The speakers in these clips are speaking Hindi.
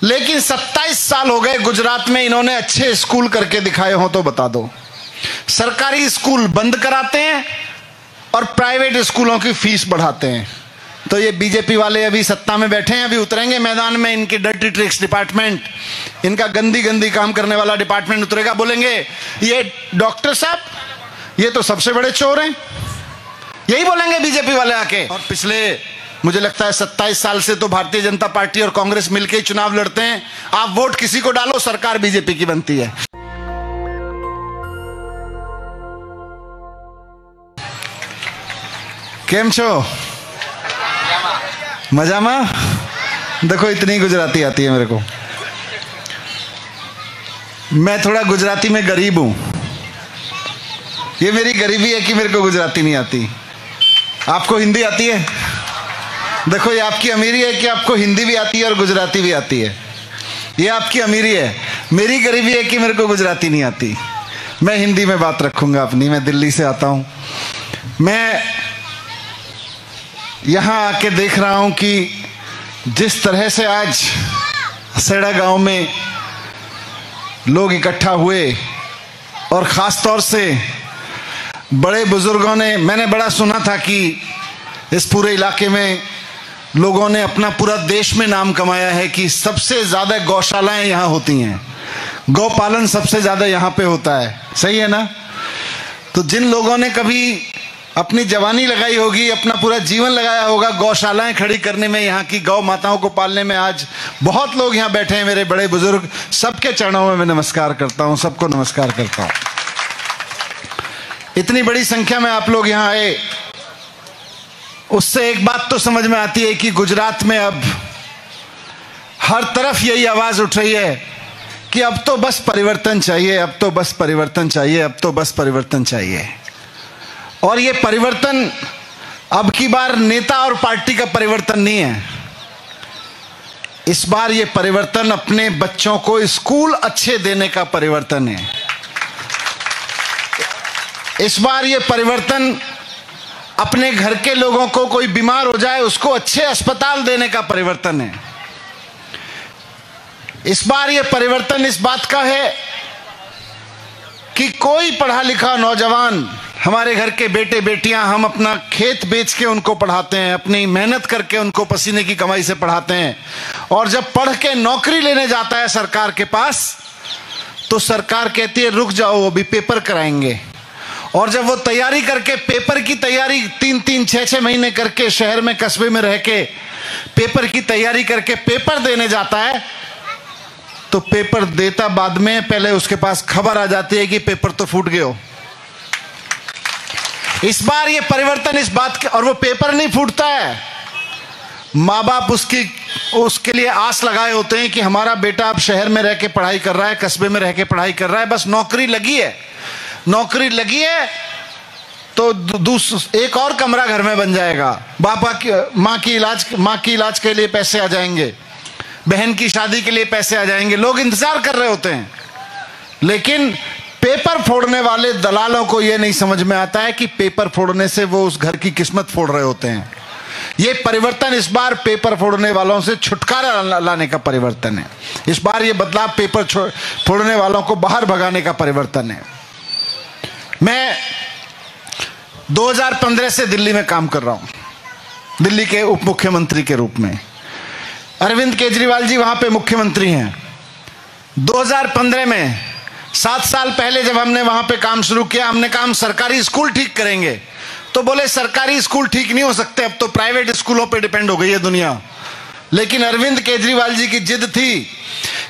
लेकिन 27 साल हो गए गुजरात में इन्होंने अच्छे स्कूल करके दिखाए हो तो बता दो। सरकारी स्कूल बंद कराते हैं और प्राइवेट स्कूलों की फीस बढ़ाते हैं। तो ये बीजेपी वाले अभी सत्ता में बैठे हैं, अभी उतरेंगे मैदान में, इनकी डर्टी ट्रिक्स डिपार्टमेंट, इनका गंदी गंदी काम करने वाला डिपार्टमेंट उतरेगा, बोलेंगे ये डॉक्टर साहब ये तो सबसे बड़े चोर हैं, यही बोलेंगे बीजेपी वाले आके। और पिछले मुझे लगता है 27 साल से तो भारतीय जनता पार्टी और कांग्रेस मिलकर ही चुनाव लड़ते हैं। आप वोट किसी को डालो, सरकार बीजेपी की बनती है। केम छो मजामा? देखो इतनी गुजराती आती है मेरे को। मैं थोड़ा गुजराती में गरीब हूं, ये मेरी गरीबी है कि मेरे को गुजराती नहीं आती। आपको हिंदी आती है? देखो ये आपकी अमीरी है कि आपको हिंदी भी आती है और गुजराती भी आती है। ये आपकी अमीरी है। मेरी गरीबी है कि मेरे को गुजराती नहीं आती। मैं हिंदी में बात रखूंगा अपनी। मैं दिल्ली से आता हूं। मैं यहां आके देख रहा हूं कि जिस तरह से आज सेड़ा गांव में लोग इकट्ठा हुए और खास तौर से बड़े बुजुर्गों ने, मैंने बड़ा सुना था कि इस पूरे इलाके में लोगों ने अपना पूरा देश में नाम कमाया है कि सबसे ज्यादा गौशालाएं यहां होती हैं, गौपालन सबसे ज्यादा यहां पे होता है। सही है ना? तो जिन लोगों ने कभी अपनी जवानी लगाई होगी, अपना पूरा जीवन लगाया होगा गौशालाएं खड़ी करने में, यहाँ की गौ माताओं को पालने में, आज बहुत लोग यहाँ बैठे हैं, मेरे बड़े बुजुर्ग, सबके चरणों में मैं नमस्कार करता हूं, सबको नमस्कार करता हूं। इतनी बड़ी संख्या में आप लोग यहाँ आए, उससे एक बात तो समझ में आती है कि गुजरात में अब हर तरफ यही आवाज उठ रही है कि अब तो बस परिवर्तन चाहिए, अब तो बस परिवर्तन चाहिए, अब तो बस परिवर्तन चाहिए। और ये परिवर्तन अब की बार नेता और पार्टी का परिवर्तन नहीं है। इस बार ये परिवर्तन अपने बच्चों को स्कूल अच्छे देने का परिवर्तन है। इस बार ये परिवर्तन अपने घर के लोगों को, कोई बीमार हो जाए उसको अच्छे अस्पताल देने का परिवर्तन है। इस बार ये परिवर्तन इस बात का है कि कोई पढ़ा लिखा नौजवान, हमारे घर के बेटे बेटियां, हम अपना खेत बेच के उनको पढ़ाते हैं, अपनी मेहनत करके उनको पसीने की कमाई से पढ़ाते हैं, और जब पढ़ के नौकरी लेने जाता है सरकार के पास तो सरकार कहती है रुक जाओ अभी पेपर कराएंगे। और जब वो तैयारी करके, पेपर की तैयारी 3-3, 6-6 महीने करके शहर में कस्बे में रह के पेपर की तैयारी करके पेपर देने जाता है, तो पेपर देता बाद में, पहले उसके पास खबर आ जाती है कि पेपर तो फूट गए हो। इस बार ये परिवर्तन इस बात के, और वो पेपर नहीं फूटता है, माँ बाप उसके लिए आस लगाए होते हैं कि हमारा बेटा अब शहर में रह के पढ़ाई कर रहा है, कस्बे में रह के पढ़ाई कर रहा है, बस नौकरी लगी है, नौकरी लगी है तो एक और कमरा घर में बन जाएगा, माँ की इलाज के लिए पैसे आ जाएंगे, बहन की शादी के लिए पैसे आ जाएंगे। लोग इंतजार कर रहे होते हैं, लेकिन पेपर फोड़ने वाले दलालों को यह नहीं समझ में आता है कि पेपर फोड़ने से वो उस घर की किस्मत फोड़ रहे होते हैं। ये परिवर्तन इस बार पेपर फोड़ने वालों से छुटकारा लाने का परिवर्तन है। इस बार ये बदलाव पेपर फोड़ने वालों को बाहर भगाने का परिवर्तन है। मैं 2015 से दिल्ली में काम कर रहा हूं, दिल्ली के उप मुख्यमंत्री के रूप में। अरविंद केजरीवाल जी वहां पे मुख्यमंत्री हैं। 2015 में 7 साल पहले जब हमने वहां पे काम शुरू किया, हमने कहा हम सरकारी स्कूल ठीक करेंगे, तो बोले सरकारी स्कूल ठीक नहीं हो सकते, अब तो प्राइवेट स्कूलों पे डिपेंड हो गई है दुनिया। लेकिन अरविंद केजरीवाल जी की जिद थी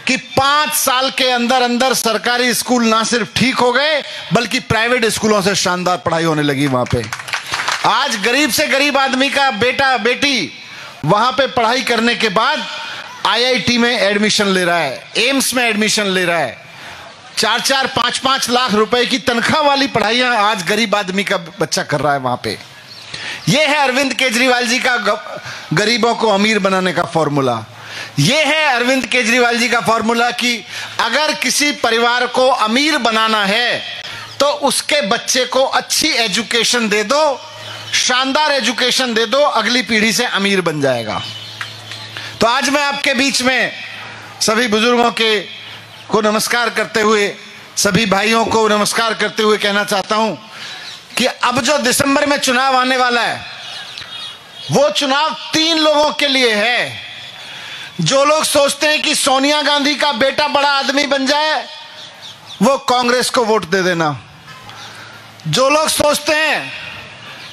कि 5 साल के अंदर अंदर सरकारी स्कूल ना सिर्फ ठीक हो गए, बल्कि प्राइवेट स्कूलों से शानदार पढ़ाई होने लगी वहां पे। आज गरीब से गरीब आदमी का बेटा बेटी वहां पे पढ़ाई करने के बाद IIT में एडमिशन ले रहा है, एम्स में एडमिशन ले रहा है। 4-4, 5-5 लाख रुपए की तनख्वाह वाली पढ़ाइयां आज गरीब आदमी का बच्चा कर रहा है वहां पे। यह है अरविंद केजरीवाल जी का गरीबों को अमीर बनाने का फॉर्मूला। यह है अरविंद केजरीवाल जी का फॉर्मूला कि अगर किसी परिवार को अमीर बनाना है तो उसके बच्चे को अच्छी एजुकेशन दे दो, शानदार एजुकेशन दे दो, अगली पीढ़ी से अमीर बन जाएगा। तो आज मैं आपके बीच में सभी बुजुर्गों को नमस्कार करते हुए, सभी भाइयों को नमस्कार करते हुए कहना चाहता हूं कि अब जो दिसंबर में चुनाव आने वाला है, वो चुनाव 3 लोगों के लिए है। जो लोग सोचते हैं कि सोनिया गांधी का बेटा बड़ा आदमी बन जाए, वो कांग्रेस को वोट दे देना। जो लोग सोचते हैं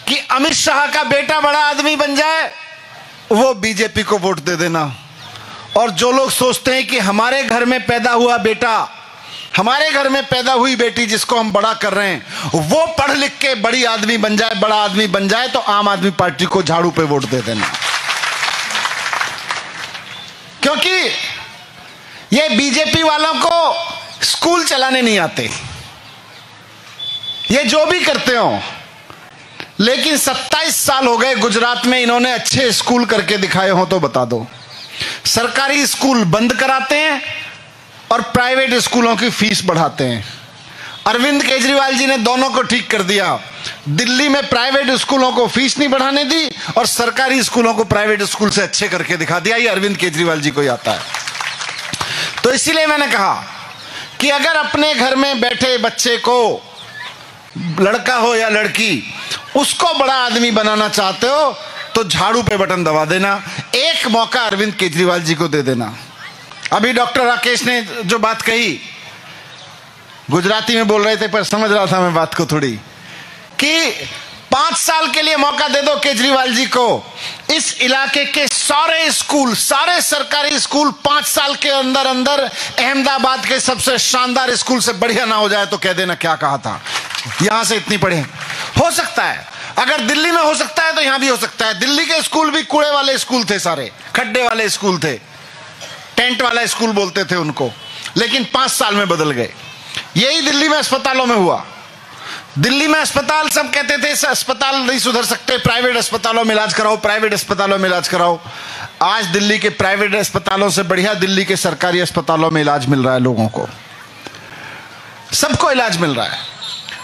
कि अमित शाह का बेटा बड़ा आदमी बन जाए, वो बीजेपी को वोट दे देना। और जो लोग सोचते हैं कि हमारे घर में पैदा हुआ बेटा, हमारे घर में पैदा हुई बेटी जिसको हम बड़ा कर रहे हैं, वो पढ़ लिख के बड़ी आदमी बन जाए, बड़ा आदमी बन जाए, तो आम आदमी पार्टी को झाड़ू पे वोट दे देना। क्योंकि ये बीजेपी वालों को स्कूल चलाने नहीं आते, ये जो भी करते हो, लेकिन 27 साल हो गए गुजरात में इन्होंने अच्छे स्कूल करके दिखाए हो तो बता दो। सरकारी स्कूल बंद कराते हैं और प्राइवेट स्कूलों की फीस बढ़ाते हैं। अरविंद केजरीवाल जी ने दोनों को ठीक कर दिया। दिल्ली में प्राइवेट स्कूलों को फीस नहीं बढ़ाने दी और सरकारी स्कूलों को प्राइवेट स्कूल से अच्छे करके दिखा दिया। ये अरविंद केजरीवाल जी को ही आता है। तो इसीलिए मैंने कहा कि अगर अपने घर में बैठे बच्चे को, लड़का हो या लड़की, उसको बड़ा आदमी बनाना चाहते हो तो झाड़ू पे बटन दबा देना। एक मौका अरविंद केजरीवाल जी को दे देना। अभी डॉक्टर राकेश ने जो बात कही, गुजराती में बोल रहे थे पर समझ रहा था मैं बात को थोड़ी, कि 5 साल के लिए मौका दे दो केजरीवाल जी को। इस इलाके के सारे स्कूल, सारे सरकारी स्कूल 5 साल के अंदर अंदर अहमदाबाद के सबसे शानदार स्कूल से बढ़िया ना हो जाए तो कह देना क्या कहा था। यहां से इतनी पढ़े हो सकता है, अगर दिल्ली में हो सकता है तो यहां भी हो सकता है। दिल्ली के स्कूल भी कूड़े वाले स्कूल थे, सारे खड्डे वाले स्कूल थे, टेंट वाला स्कूल बोलते थे उनको, लेकिन 5 साल में बदल गए। यही दिल्ली में अस्पतालों में हुआ। दिल्ली में अस्पताल, सब कहते थे अस्पताल नहीं सुधर सकते, प्राइवेट अस्पतालों में इलाज कराओ, प्राइवेट अस्पतालों में इलाज कराओ। आज दिल्ली के प्राइवेट अस्पतालों से बढ़िया दिल्ली के सरकारी अस्पतालों में इलाज मिल रहा है। लोगों को, सबको इलाज मिल रहा है।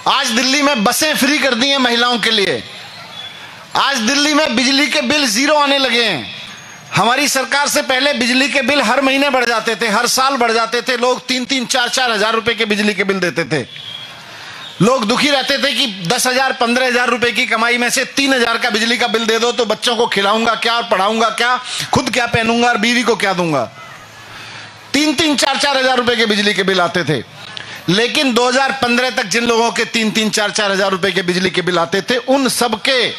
आज दिल्ली में बसें फ्री कर दी हैं महिलाओं के लिए। आज दिल्ली में बिजली के बिल 0 आने लगे हैं। हमारी सरकार से पहले बिजली के बिल हर महीने बढ़ जाते थे, हर साल बढ़ जाते थे। लोग 3-3, 4-4 हजार रुपए के बिजली के बिल देते थे। लोग दुखी रहते थे कि 10,000, 15,000 रुपए की कमाई में से 3,000 का बिजली का बिल दे दो तो बच्चों को खिलाऊंगा क्या और पढ़ाऊंगा क्या, खुद क्या पहनूंगा और बीवी को क्या दूंगा। 3-3, 4-4 हजार रुपए के बिजली के बिल आते थे। लेकिन 2015 तक जिन लोगों के 3-3, 4-4 हजार रुपए के बिजली के बिल आते थे, उन सबके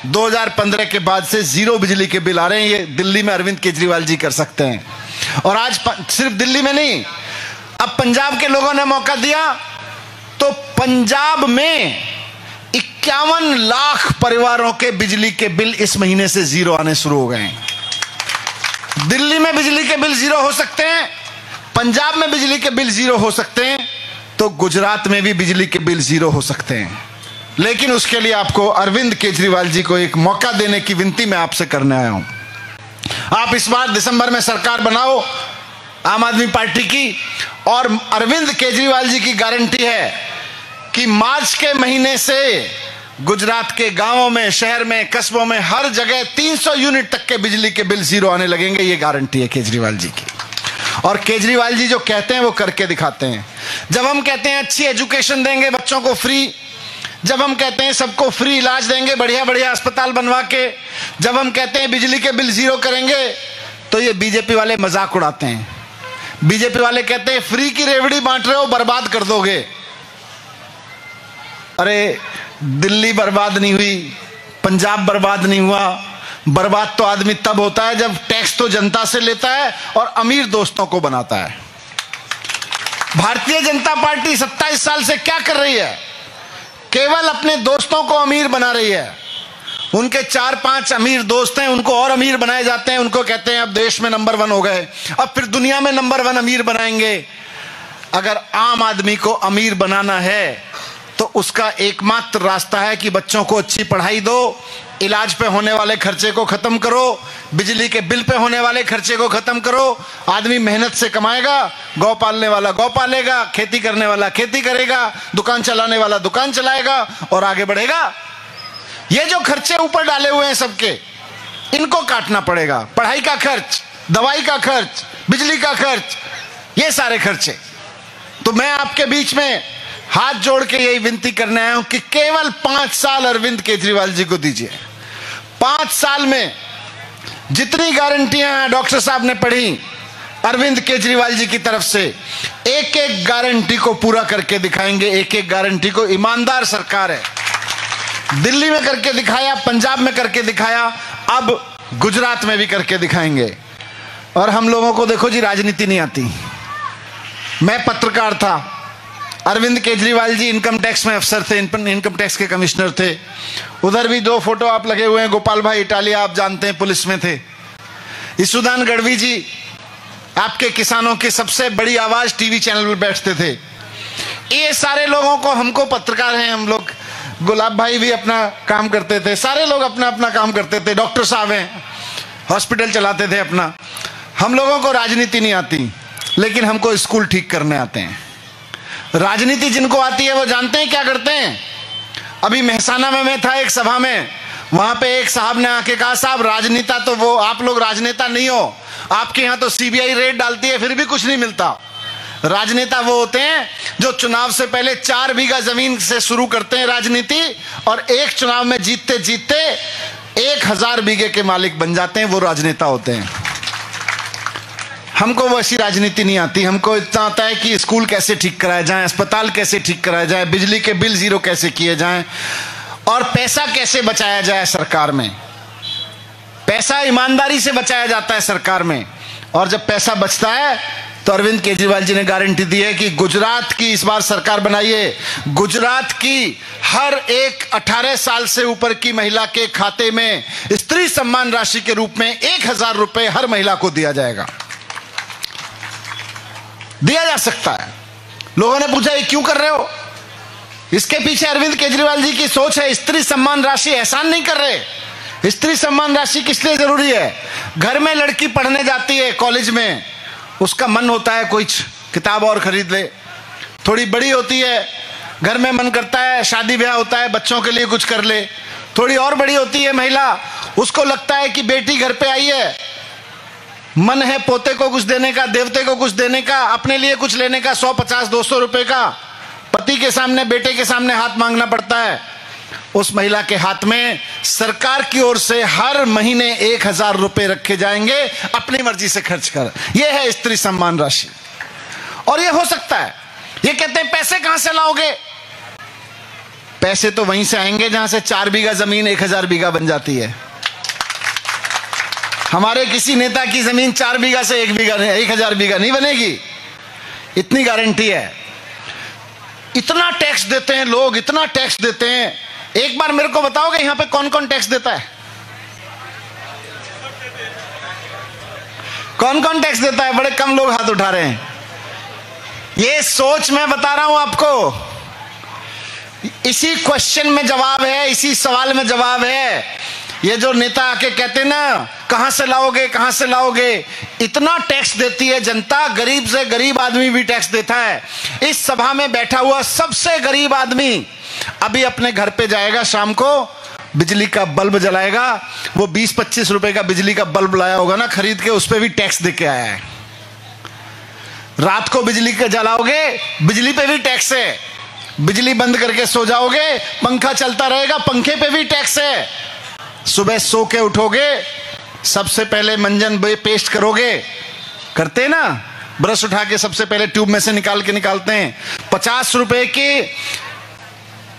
2015 के बाद से 0 बिजली के बिल आ रहे हैं। ये दिल्ली में अरविंद केजरीवाल जी कर सकते हैं। और आज सिर्फ दिल्ली में नहीं, अब पंजाब के लोगों ने मौका दिया तो पंजाब में 51 लाख परिवारों के बिजली के बिल इस महीने से 0 आने शुरू हो गए हैं। दिल्ली में बिजली के बिल 0 हो सकते हैं, पंजाब में बिजली के बिल 0 हो सकते हैं, तो गुजरात में भी बिजली के बिल 0 हो सकते हैं। लेकिन उसके लिए आपको अरविंद केजरीवाल जी को एक मौका देने की विनती मैं आपसे करने आया हूं। आप इस बार दिसंबर में सरकार बनाओ आम आदमी पार्टी की, और अरविंद केजरीवाल जी की गारंटी है कि मार्च के महीने से गुजरात के गांवों में, शहर में, कस्बों में, हर जगह 300 यूनिट तक के बिजली के बिल 0 आने लगेंगे। ये गारंटी है केजरीवाल जी की। और केजरीवाल जी जो कहते हैं वो करके दिखाते हैं। जब हम कहते हैं अच्छी एजुकेशन देंगे बच्चों को फ्री, जब हम कहते हैं सबको फ्री इलाज देंगे बढ़िया बढ़िया अस्पताल बनवा के, जब हम कहते हैं बिजली के बिल 0 करेंगे, तो ये बीजेपी वाले मजाक उड़ाते हैं। बीजेपी वाले कहते हैं फ्री की रेवड़ी बांट रहे हो, बर्बाद कर दोगे। अरे दिल्ली बर्बाद नहीं हुई, पंजाब बर्बाद नहीं हुआ। बर्बाद तो आदमी तब होता है जब टैक्स तो जनता से लेता है और अमीर दोस्तों को बनाता है। भारतीय जनता पार्टी 27 साल से क्या कर रही है? केवल अपने दोस्तों को अमीर बना रही है। उनके 4-5 अमीर दोस्त हैं, उनको और अमीर बनाए जाते हैं। उनको कहते हैं अब देश में नंबर 1 हो गए, अब फिर दुनिया में नंबर 1 अमीर बनाएंगे। अगर आम आदमी को अमीर बनाना है तो उसका एकमात्र रास्ता है कि बच्चों को अच्छी पढ़ाई दो, इलाज पे होने वाले खर्चे को खत्म करो, बिजली के बिल पे होने वाले खर्चे को खत्म करो। आदमी मेहनत से कमाएगा, गौ पालने वाला गौ पालेगा, खेती करने वाला खेती करेगा, दुकान चलाने वाला दुकान चलाएगा और आगे बढ़ेगा। ये जो खर्चे ऊपर डाले हुए हैं सबके, इनको काटना पड़ेगा। पढ़ाई का खर्च, दवाई का खर्च, बिजली का खर्च, ये सारे खर्चे। तो मैं आपके बीच में हाथ जोड़ के यही विनती करने आया हूं कि केवल 5 साल अरविंद केजरीवाल जी को दीजिए। 5 साल में जितनी गारंटियां डॉक्टर साहब ने पढ़ी अरविंद केजरीवाल जी की तरफ से, एक एक गारंटी को पूरा करके दिखाएंगे। एक एक गारंटी को, ईमानदार सरकार है। दिल्ली में करके दिखाया, पंजाब में करके दिखाया, अब गुजरात में भी करके दिखाएंगे। और हम लोगों को देखो जी, राजनीति नहीं आती। मैं पत्रकार था, अरविंद केजरीवाल जी इनकम टैक्स में अफसर थे, इनकम टैक्स के कमिश्नर थे। उधर भी 2 फोटो आप लगे हुए हैं, गोपाल भाई इटालिया आप जानते हैं, पुलिस में थे। ईसुदान गढ़वी जी आपके किसानों की सबसे बड़ी आवाज, टीवी चैनल पर बैठते थे। ये सारे लोगों को, हमको पत्रकार हैं हम लोग, गुलाब भाई भी अपना काम करते थे, सारे लोग अपना अपना काम करते थे, डॉक्टर साहब हैं, हॉस्पिटल चलाते थे अपना। हम लोगों को राजनीति नहीं आती, लेकिन हमको स्कूल ठीक करने आते हैं। राजनीति जिनको आती है वो जानते हैं क्या करते हैं। अभी मेहसाना में मैं था एक सभा में, वहां पे एक साहब ने आके कहा, साहब राजनेता तो वो, आप लोग राजनेता नहीं हो, आपके यहां तो सीबीआई रेड डालती है फिर भी कुछ नहीं मिलता। राजनेता वो होते हैं जो चुनाव से पहले 4 बीघा जमीन से शुरू करते हैं राजनीति, और एक चुनाव में जीतते जीतते 1000 बीघे के मालिक बन जाते हैं, वो राजनेता होते हैं। हमको वैसी राजनीति नहीं आती। हमको इतना आता है कि स्कूल कैसे ठीक कराए जाएं, अस्पताल कैसे ठीक कराए जाएं, बिजली के बिल 0 कैसे किए जाएं, और पैसा कैसे बचाया जाए सरकार में। पैसा ईमानदारी से बचाया जाता है सरकार में, और जब पैसा बचता है तो अरविंद केजरीवाल जी ने गारंटी दी है कि गुजरात की इस बार सरकार बनाइए, गुजरात की हर एक 18 साल से ऊपर की महिला के खाते में स्त्री सम्मान राशि के रूप में 1000 रुपए हर महिला को दिया जाएगा, दिया जा सकता है। लोगों ने पूछा ये क्यों कर रहे हो? इसके पीछे अरविंद केजरीवाल जी की सोच है। स्त्री सम्मान राशि एहसान नहीं कर रहे। स्त्री सम्मान राशि किस लिए जरूरी है? घर में लड़की पढ़ने जाती है कॉलेज में, उसका मन होता है कोई किताब और खरीद ले, थोड़ी बड़ी होती है, घर में मन करता है, शादी ब्याह होता है, बच्चों के लिए कुछ कर ले। थोड़ी और बड़ी होती है महिला, उसको लगता है कि बेटी घर पे आई है, मन है पोते को कुछ देने का, देवते को कुछ देने का, अपने लिए कुछ लेने का, 150-200 रुपए का पति के सामने, बेटे के सामने हाथ मांगना पड़ता है। उस महिला के हाथ में सरकार की ओर से हर महीने 1000 रुपए रखे जाएंगे, अपनी मर्जी से खर्च कर। यह है स्त्री सम्मान राशि। और यह हो सकता है। ये कहते हैं पैसे कहां से लाओगे? पैसे तो वहीं से आएंगे जहां से 4 बीघा जमीन 1000 बीघा बन जाती है। हमारे किसी नेता की जमीन 4 बीघा से 1000 बीघा नहीं बनेगी, इतनी गारंटी है। इतना टैक्स देते हैं लोग, इतना टैक्स देते हैं। एक बार मेरे को बताओगे यहां पे कौन कौन टैक्स देता है? कौन कौन टैक्स देता है? बड़े कम लोग हाथ उठा रहे हैं। ये सोच मैं बता रहा हूं आपको, इसी क्वेश्चन में जवाब है, इसी सवाल में जवाब है। ये जो नेता आके कहते ना कहां से लाओगे, कहां से लाओगे, इतना टैक्स देती है जनता, गरीब से गरीब आदमी भी टैक्स देता है। इस सभा में बैठा हुआ सबसे गरीब आदमी अभी अपने घर पे जाएगा, शाम को बिजली का बल्ब जलाएगा, वो 20-25 रुपए का बिजली का बल्ब लाया होगा ना खरीद के, उस पे भी टैक्स दे के आया है। रात को बिजली का जलाओगे, बिजली पे भी टैक्स है। बिजली बंद करके सो जाओगे, पंखा चलता रहेगा, पंखे पे भी टैक्स है। सुबह सो के उठोगे, सबसे पहले मंजन पेस्ट करोगे, करते ना, ब्रश उठा के सबसे पहले ट्यूब में से निकालते हैं। 50 रुपए की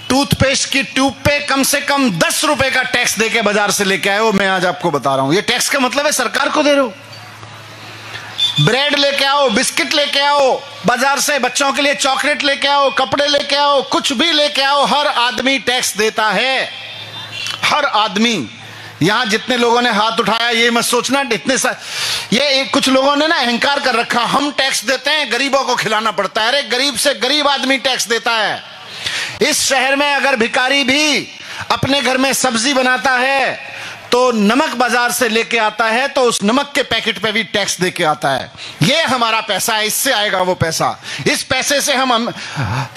टूथपेस्ट की ट्यूब पे कम से कम 10 रुपए का टैक्स देके बाजार से लेके आए हो। मैं आज आपको बता रहा हूं, ये टैक्स का मतलब है सरकार को दे रहे हो। ब्रेड लेके आओ, बिस्किट लेके आओ बाजार से, बच्चों के लिए चॉकलेट लेके आओ, कपड़े लेके आओ, कुछ भी लेके आओ, हर आदमी टैक्स देता है, हर आदमी। यहां जितने लोगों ने हाथ उठाया, ये मत सोचना ये कुछ लोगों ने ना अहंकार कर रखा, हम टैक्स देते हैं, गरीबों को खिलाना पड़ता है। अरे गरीब से गरीब आदमी टैक्स देता है। इस शहर में अगर भिखारी भी अपने घर में सब्जी बनाता है तो नमक बाजार से लेके आता है, तो उस नमक के पैकेट पे भी टैक्स देके आता है। ये हमारा पैसा है, इससे आएगा वो पैसा। इस पैसे से हम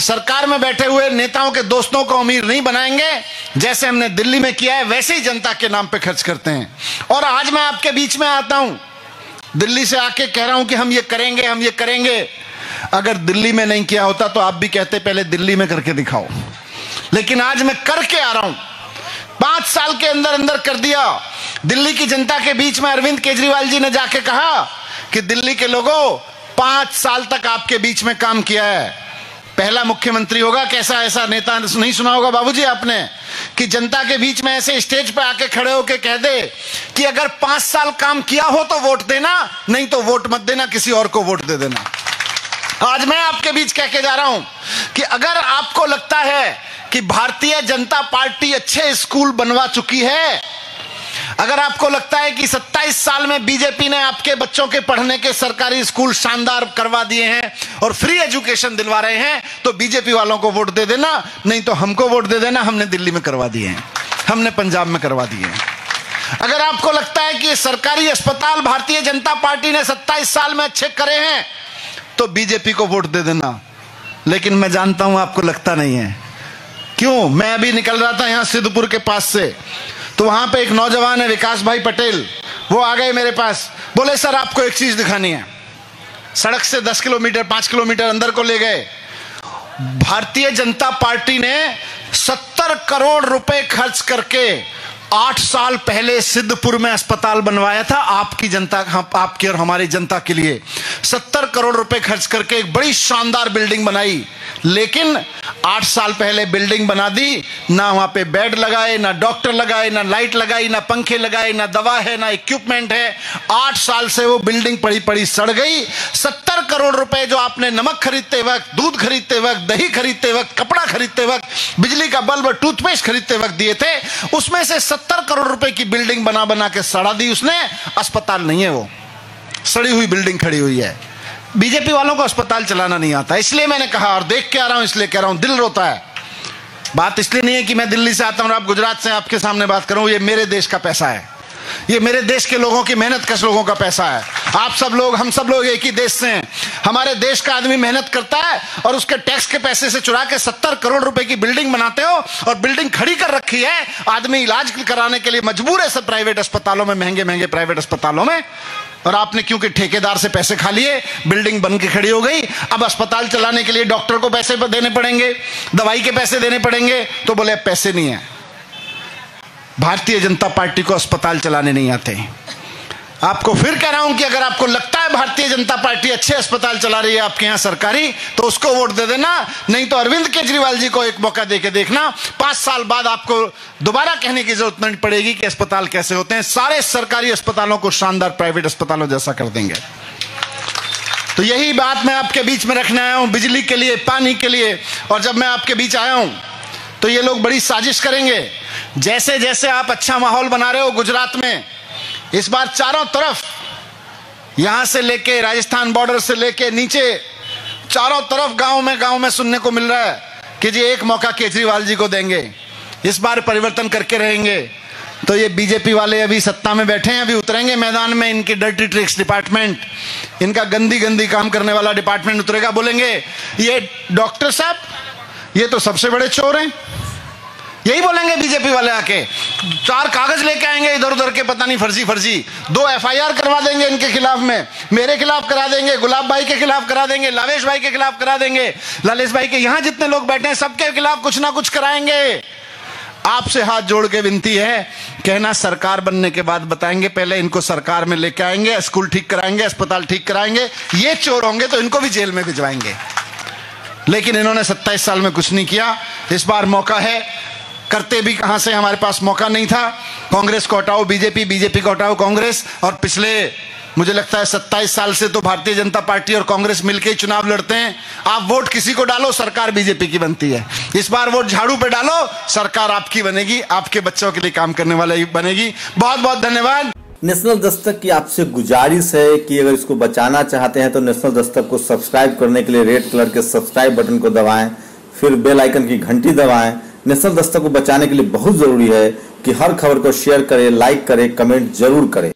सरकार में बैठे हुए नेताओं के दोस्तों को अमीर नहीं बनाएंगे। जैसे हमने दिल्ली में किया है, वैसे ही जनता के नाम पे खर्च करते हैं। और आज मैं आपके बीच में आता हूं, दिल्ली से आके कह रहा हूं कि हम ये करेंगे, हम ये करेंगे। अगर दिल्ली में नहीं किया होता तो आप भी कहते पहले दिल्ली में करके दिखाओ। लेकिन आज मैं करके आ रहा हूं। 5 साल के अंदर अंदर कर दिया। दिल्ली की जनता के बीच में अरविंद केजरीवाल जी ने जाके कहा कि दिल्ली के लोगों, 5 साल तक आपके बीच में काम किया है, पहला मुख्यमंत्री होगा। कैसा ऐसा नेता नहीं सुना होगा बाबूजी आपने, कि जनता के बीच में ऐसे स्टेज पे आके खड़े होके कह दे कि अगर 5 साल काम किया हो तो वोट देना, नहीं तो वोट मत देना, किसी और को वोट दे देना। आज मैं आपके बीच कह के जा रहा हूं कि अगर आपको लगता है कि भारतीय जनता पार्टी अच्छे स्कूल बनवा चुकी है, अगर आपको लगता है कि 27 साल में बीजेपी ने आपके बच्चों के पढ़ने के सरकारी स्कूल शानदार करवा दिए हैं और फ्री एजुकेशन दिलवा रहे हैं, तो बीजेपी वालों को वोट दे देना, नहीं तो हमको वोट दे देना। हमने दिल्ली में करवा दिए हैं, हमने पंजाब में करवा दिए हैं। अगर आपको लगता है कि सरकारी अस्पताल भारतीय जनता पार्टी ने 27 साल में अच्छे करे हैं, तो बीजेपी को वोट दे देना। लेकिन मैं जानता हूं आपको लगता नहीं है। क्यों? मैं अभी निकल रहा था यहां सिद्धपुर के पास से, तो वहां पे एक नौजवान है विकास भाई पटेल, वो आ गए मेरे पास, बोले सर आपको एक चीज दिखानी है। सड़क से 10 किलोमीटर 5 किलोमीटर अंदर को ले गए। भारतीय जनता पार्टी ने 70 करोड़ रुपए खर्च करके 8 साल पहले सिद्धपुर में अस्पताल बनवाया था, आपकी जनता, आपकी और हमारी जनता के लिए 70 करोड़ रुपए खर्च करके एक बड़ी शानदार बिल्डिंग बनाई। लेकिन 8 साल पहले बिल्डिंग बना दी, ना वहां पे बेड लगाए, ना डॉक्टर लगाए, ना लाइट लगाई, ना पंखे लगाए, ना दवा है, ना इक्विपमेंट है। 8 साल से वो बिल्डिंग पड़ी पड़ी सड़ गई। 70 करोड़ रुपए जो आपने नमक खरीदते वक्त, दूध खरीदते वक्त, दही खरीदते वक्त, कपड़ा खरीदते वक्त, बिजली का बल्ब और टूथपेस्ट खरीदते वक्त दिए थे, उसमें से 70 करोड़ रुपए की बिल्डिंग बना बना के सड़ा दी उसने। अस्पताल नहीं है, वो सड़ी हुई बिल्डिंग खड़ी हुई है। बीजेपी वालों को अस्पताल चलाना नहीं आता। इसलिए मैंने कहा, और देख के आ रहा हूं, इसलिए कह रहा हूं, दिल रोता है। बात इसलिए नहीं है कि मैं दिल्ली से आता हूं और आप गुजरात से आपके सामने बात करूं। ये मेरे देश का पैसा है, ये मेरे देश के लोगों की मेहनत कश लोगों का पैसा है। आप सब लोग, हम सब लोग एक ही देश से हैं। हमारे देश का आदमी मेहनत करता है और उसके टैक्स के पैसे से चुरा के 70 करोड़ रुपए की बिल्डिंग बनाते हो, और बिल्डिंग खड़ी कर रखी है। आदमी इलाज कराने के लिए मजबूर है सब प्राइवेट अस्पतालों में, महंगे महंगे प्राइवेट अस्पतालों में। और आपने क्योंकि ठेकेदार से पैसे खा लिए, बिल्डिंग बन के खड़ी हो गई। अब अस्पताल चलाने के लिए डॉक्टर को पैसे देने पड़ेंगे, दवाई के पैसे देने पड़ेंगे, तो बोले अब पैसे नहीं है। भारतीय जनता पार्टी को अस्पताल चलाने नहीं आते। आपको फिर कह रहा हूं कि अगर आपको लगता है भारतीय जनता पार्टी अच्छे अस्पताल चला रही है आपके यहां सरकारी, तो उसको वोट दे देना, नहीं तो अरविंद केजरीवाल जी को एक मौका देके देखना। 5 साल बाद आपको दोबारा कहने की जरूरत नहीं पड़ेगी कि अस्पताल कैसे होते हैं। सारे सरकारी अस्पतालों को शानदार प्राइवेट अस्पतालों जैसा कर देंगे। तो यही बात मैं आपके बीच में रखने आया हूं, बिजली के लिए, पानी के लिए। और जब मैं आपके बीच आया हूं तो ये लोग बड़ी साजिश करेंगे। जैसे जैसे आप अच्छा माहौल बना रहे हो गुजरात में, इस बार चारों तरफ, यहां से लेके राजस्थान बॉर्डर से लेके नीचे, चारों तरफ गांव में सुनने को मिल रहा है कि जी एक मौका केजरीवाल जी को देंगे, इस बार परिवर्तन करके रहेंगे। तो ये बीजेपी वाले अभी सत्ता में बैठे हैं, अभी उतरेंगे मैदान में। इनकी डर्टी ट्रिक्स डिपार्टमेंट, इनका गंदी गंदी काम करने वाला डिपार्टमेंट उतरेगा, बोलेंगे ये डॉक्टर साहब ये तो सबसे बड़े चोर हैं। यही बोलेंगे बीजेपी वाले आके। 4 कागज लेके आएंगे इधर उधर के, पता नहीं फर्जी 2 FIR करवा देंगे इनके खिलाफ में, मेरे खिलाफ करा देंगे, गुलाब भाई के खिलाफ करा देंगे, लावेश भाई के खिलाफ करा देंगे, लालेश भाई के, यहां जितने लोग बैठे हैं सबके खिलाफ कुछ ना कुछ कराएंगे। आपसे हाथ जोड़ के विनती है, कहना सरकार बनने के बाद बताएंगे, पहले इनको सरकार में लेके आएंगे, स्कूल ठीक कराएंगे, अस्पताल ठीक कराएंगे। ये चोर होंगे तो इनको भी जेल में भिजवाएंगे। लेकिन इन्होंने 27 साल में कुछ नहीं किया। इस बार मौका है, करते भी कहां से, हमारे पास मौका नहीं था। कांग्रेस को हटाओ बीजेपी, बीजेपी को हटाओ कांग्रेस। और पिछले मुझे लगता है 27 साल से तो भारतीय जनता पार्टी और कांग्रेस मिलकर ही चुनाव लड़ते हैं। आप वोट किसी को डालो, सरकार बीजेपी की बनती है। इस बार वोट झाड़ू पे डालो, सरकार आपकी बनेगी, आपके बच्चों के लिए काम करने वाली बनेगी। बहुत बहुत धन्यवाद। नेशनल दस्तक की आपसे गुजारिश है कि अगर इसको बचाना चाहते हैं तो नेशनल दस्तक को सब्सक्राइब करने के लिए रेड कलर के सब्सक्राइब बटन को दबाएं, फिर बेल आइकन की घंटी दबाएं। नेशनल दस्तक को बचाने के लिए बहुत जरूरी है कि हर खबर को शेयर करें, लाइक करें, कमेंट जरूर करें।